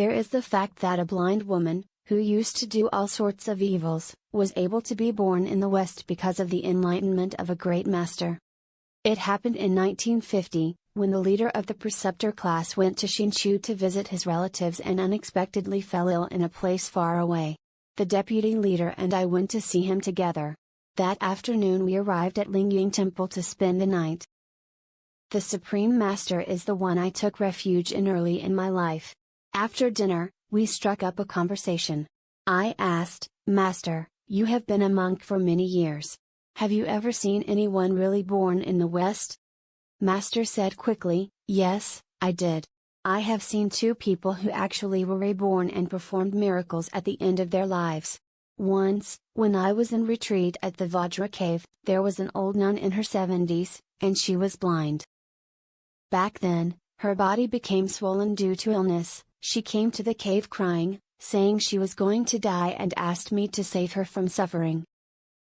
There is the fact that a blind woman, who used to do all sorts of evils, was able to be born in the West because of the enlightenment of a great master. It happened in 1950, when the leader of the preceptor class went to Hsinchu to visit his relatives and unexpectedly fell ill in a place far away. The deputy leader and I went to see him together. That afternoon we arrived at Lingyin Temple to spend the night. The Supreme Master is the one I took refuge in early in my life. After dinner, we struck up a conversation. I asked, "Master, you have been a monk for many years. Have you ever seen anyone really born in the West?" Master said quickly, "Yes, I did. I have seen two people who actually were reborn and performed miracles at the end of their lives. Once, when I was in retreat at the Vajra Cave, there was an old nun in her 70s, and she was blind. Back then, her body became swollen due to illness. She came to the cave crying, saying she was going to die and asked me to save her from suffering.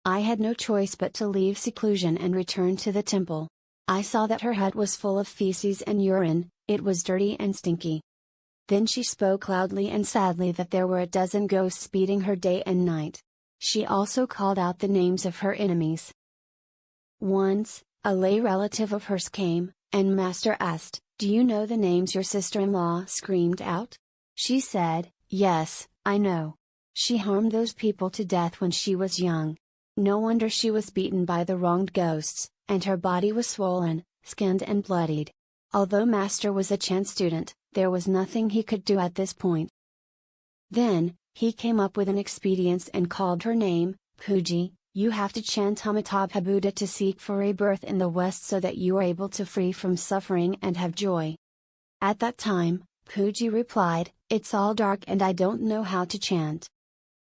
I had no choice but to leave seclusion and return to the temple. I saw that her hut was full of feces and urine, it was dirty and stinky. Then she spoke loudly and sadly that there were a dozen ghosts beating her day and night. She also called out the names of her enemies. Once, a lay relative of hers came, and Master asked, "Do you know the names your sister-in-law screamed out?" She said, "Yes, I know. She harmed those people to death when she was young. No wonder she was beaten by the wronged ghosts, and her body was swollen, skinned and bloodied." Although Master was a Chan student, there was nothing he could do at this point. Then, he came up with an expedient and called her name, Puji. "You have to chant Amitabha Buddha to seek for rebirth in the West so that you are able to free from suffering and have joy." At that time, Puji replied, "It's all dark and I don't know how to chant."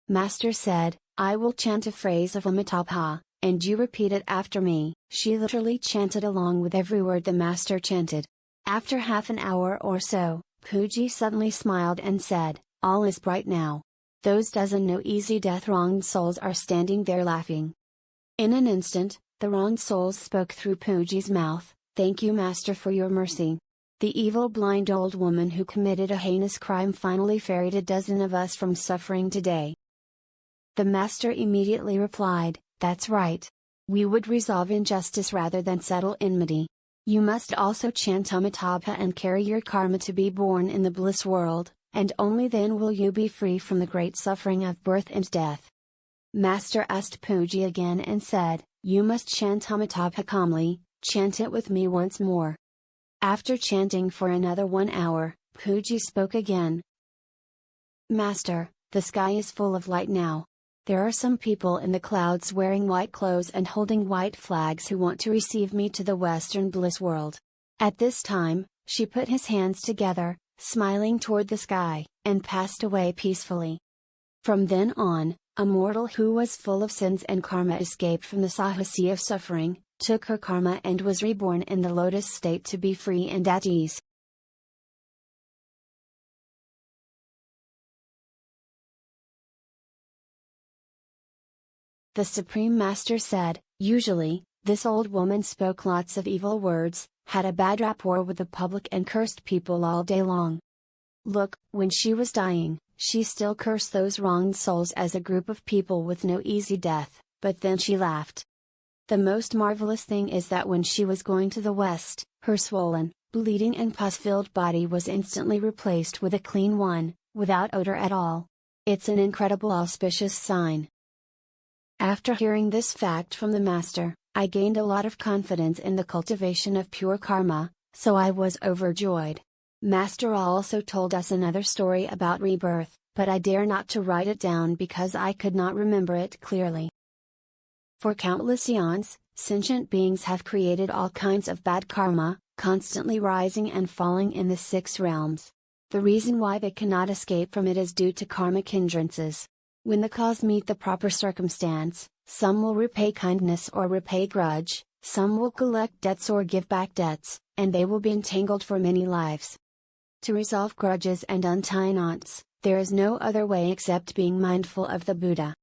Master said, "I will chant a phrase of Amitabha, and you repeat it after me." She literally chanted along with every word the Master chanted. After half an hour or so, Puji suddenly smiled and said, "All is bright now. Those dozen no easy death wronged souls are standing there laughing." In an instant, the wronged souls spoke through Puji's mouth, "Thank you Master for your mercy. The evil blind old woman who committed a heinous crime finally ferried a dozen of us from suffering today." The Master immediately replied, "That's right. We would resolve injustice rather than settle enmity. You must also chant Amitabha and carry your karma to be born in the bliss world, and only then will you be free from the great suffering of birth and death." Master asked Puji again and said, "You must chant Amitabha calmly, chant it with me once more." After chanting for another 1 hour, Puji spoke again. "Master, the sky is full of light now. There are some people in the clouds wearing white clothes and holding white flags who want to receive me to the Western bliss world." At this time, she put his hands together, smiling toward the sky, and passed away peacefully. From then on, a mortal who was full of sins and karma escaped from the Sahasi of suffering, took her karma and was reborn in the lotus state to be free and at ease. The Supreme Master said, "Usually, this old woman spoke lots of evil words, had a bad rapport with the public and cursed people all day long. Look, when she was dying, she still cursed those wronged souls as a group of people with no easy death, but then she laughed. The most marvelous thing is that when she was going to the West, her swollen, bleeding and pus-filled body was instantly replaced with a clean one, without odor at all. It's an incredible auspicious sign." After hearing this fact from the Master, I gained a lot of confidence in the cultivation of pure karma, so I was overjoyed. Master also told us another story about rebirth, but I dare not to write it down because I could not remember it clearly. For countless eons, sentient beings have created all kinds of bad karma, constantly rising and falling in the 6 realms. The reason why they cannot escape from it is due to karmic hindrances. When the cause meet the proper circumstance, some will repay kindness or repay grudge, some will collect debts or give back debts, and they will be entangled for many lives. To resolve grudges and untie knots, there is no other way except being mindful of the Buddha.